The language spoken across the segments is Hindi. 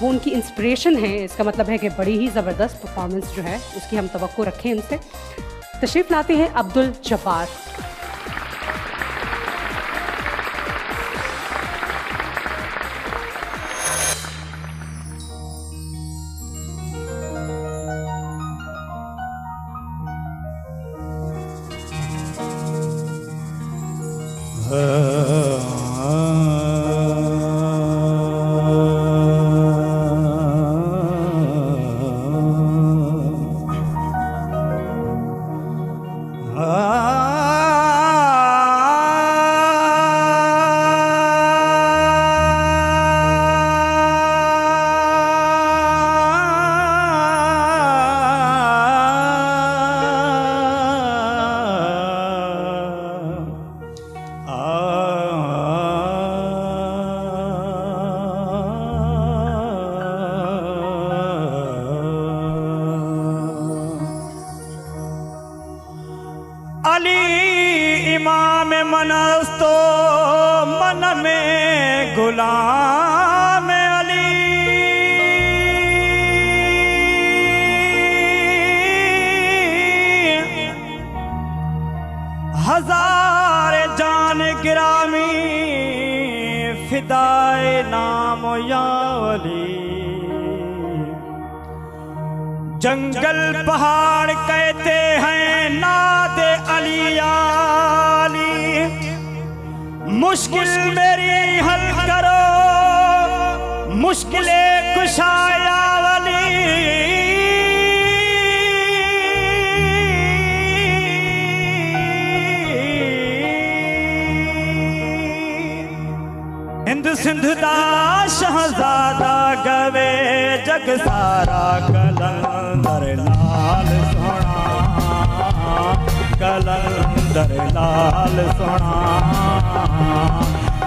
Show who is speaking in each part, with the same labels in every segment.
Speaker 1: वो उनकी इंस्पिरेशन है, इसका मतलब है कि बड़ी ही ज़बरदस्त परफॉर्मेंस जो है उसकी हम तवक्को रखें इनसे। तशरीफ़ लाते हैं अब्दुल जब्बार।
Speaker 2: अली इमाम मनस्तो मन में गुलाम अली, हजार जान गिरामी फिदाए नाम या अली। जंगल पहाड़ कहते हैं नादे अली आली, मुश्किल मेरी हल करो मुश्किलें कुशाया अली। हिंद सिंध दा शहजादा गवे जग सारा कलंदर लाल सोना, कलंदर लाल सोना,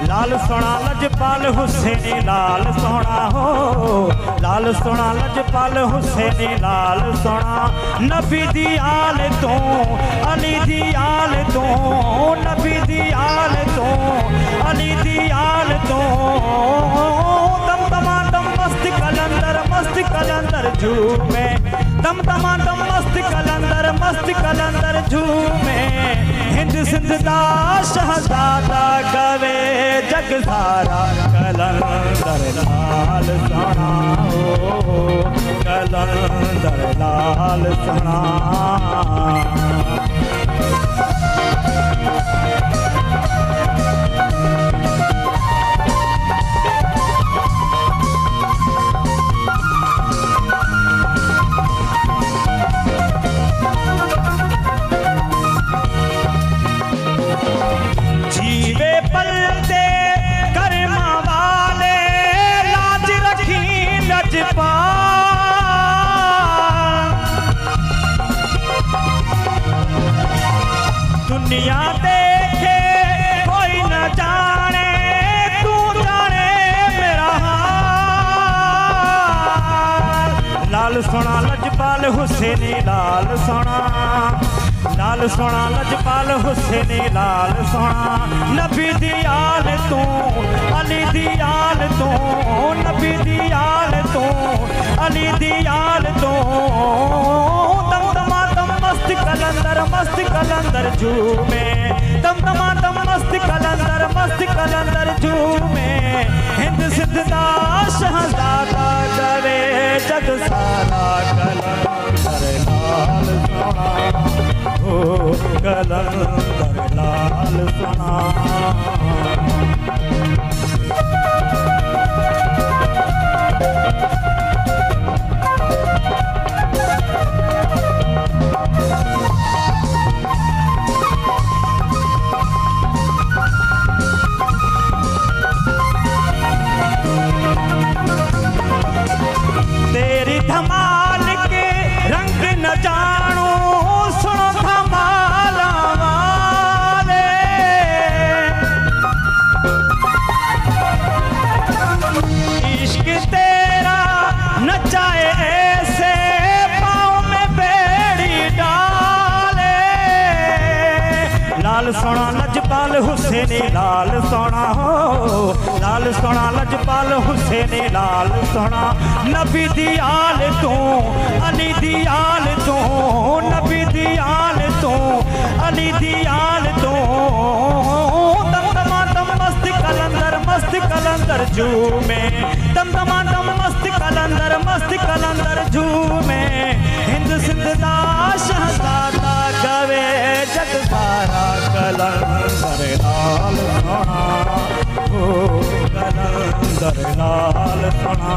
Speaker 2: लाल सोना लजपाल हुसैनी लाल सोना हो, लाल सोना लजपाल हुसैनी लाल सोना। नबी दी आल तो अली दी आल तो, नबी दी आल तो अली दी आल तो। दम दमादम मस्त कलंदर झूमे, दम दमादम मस्त कलंदर झूमे। हिंद सिंध दा शहजादा गवे जग सारा कलंदर लाल सोना हो, कलंदर लाल सोना। जीवे पलते कर्मा वाले लाज रखी लजपाल, दुनिया देखे कोई न जाने तू जाने मेरा हाल। लाल सोना लजपाल हुसैनी लाल सोना, लाल सोना लजपाल हुसैनी लाल सोना। नबी दी आल तू अली दी आल तू, नबी दी आल तू अली दी आल तू। दम दमादम मस्त कलंदर झूमे, दम दमादम मस्त कलंदर झूमे। हिंद सिंध दा शहजादा गवे जग सारा कलंदर लाल सोना हो, कलंदर लाल सोना। तेरी धमाल के रंग न जानू सुनो धमाला वाले, लाल सोना लजपाल हुसैनी लाल सोना हो, लाल सोना लजपाल हुसैनी लाल सोना। नबी दी आल तू अली दी आल तू, नबी दी आल तू अली दी आल तू। दम मस्त कलंदर झूमे, दम मस्त कलंदर झूमे। हिंद सिंध दा शहजादा गवे जग सारा कलंदर लाल सोना, ओ कलंदर लाल सोना।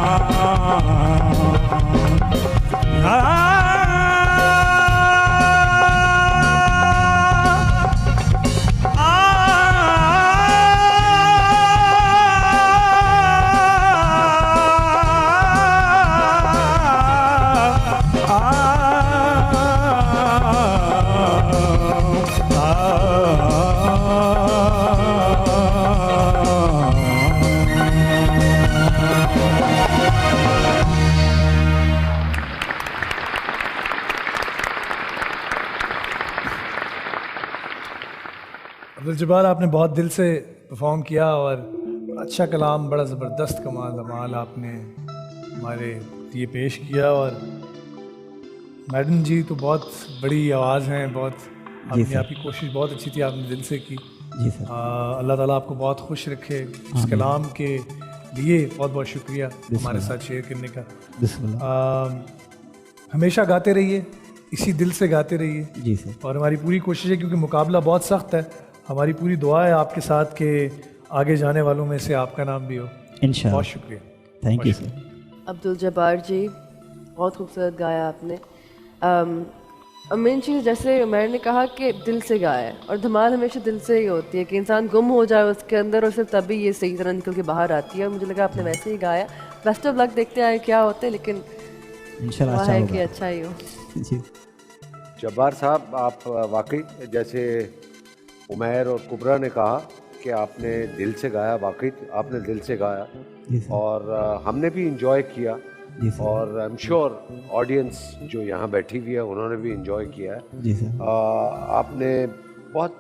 Speaker 3: अब्दुल जब्बार, आपने बहुत दिल से परफॉर्म किया और अच्छा कलाम, बड़ा ज़बरदस्त कमाल आपने हमारे लिए पेश किया। और मैडम जी तो बहुत बड़ी आवाज़ हैं, बहुत अपनी आपकी कोशिश बहुत अच्छी थी, आपने दिल से की।
Speaker 4: जी सर।
Speaker 3: अल्लाह ताला आपको बहुत खुश रखे। इस कलाम के लिए बहुत बहुत शुक्रिया हमारे साथ शेयर करने का। हमेशा गाते रहिए, इसी दिल से गाते रहिए।
Speaker 4: जी सर।
Speaker 3: और हमारी पूरी कोशिश है, क्योंकि मुकाबला बहुत सख्त है, हमारी पूरी दुआ है आपके साथ के आगे जाने वालों में से आपका नाम भी हो इंशाअल्लाह। बहुत शुक्रिया,
Speaker 4: thank you sir.
Speaker 5: Abdul Jabbar ji, बहुत खूबसूरत गाया आपने। मेन चीज़ जैसे उमर ने कहा कि दिल से गाया, और धमाल हमेशा दिल से ही होती है कि इंसान गुम हो जाए उसके अंदर और सिर्फ तभी ये सही तरह निकल के बाहर आती है। और मुझे लगा आपने वैसे ही गाया। बेस्ट ऑफ लक, देखते आए क्या होते हैं, लेकिन
Speaker 4: इंशाल्लाह
Speaker 5: अच्छा है कि अच्छा ही हो।
Speaker 4: जी
Speaker 6: जब्बार साहब, आप वाकई जैसे उमैर और कुबरा ने कहा कि आपने दिल से गाया, वाकई आपने दिल से गाया और हमने भी इंजॉय किया। और आई एम श्योर ऑडियंस जो यहाँ बैठी हुई है उन्होंने भी इंजॉय किया है।
Speaker 4: जी सर।
Speaker 6: आपने बहुत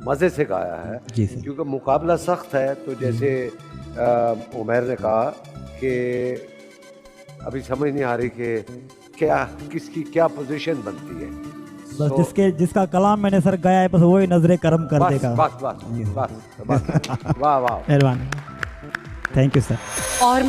Speaker 6: मज़े से गाया है क्योंकि मुकाबला सख्त है। तो जैसे उमैर ने कहा कि अभी समझ नहीं आ रही कि क्या किसकी क्या पोजीशन बनती है।
Speaker 4: बस जिसका कलाम मैंने सर गाया है बस वही नजरे करम कर देगा।
Speaker 6: बस वाह वाह,
Speaker 4: मेहरबानी, थैंक यू सर।
Speaker 1: और मैं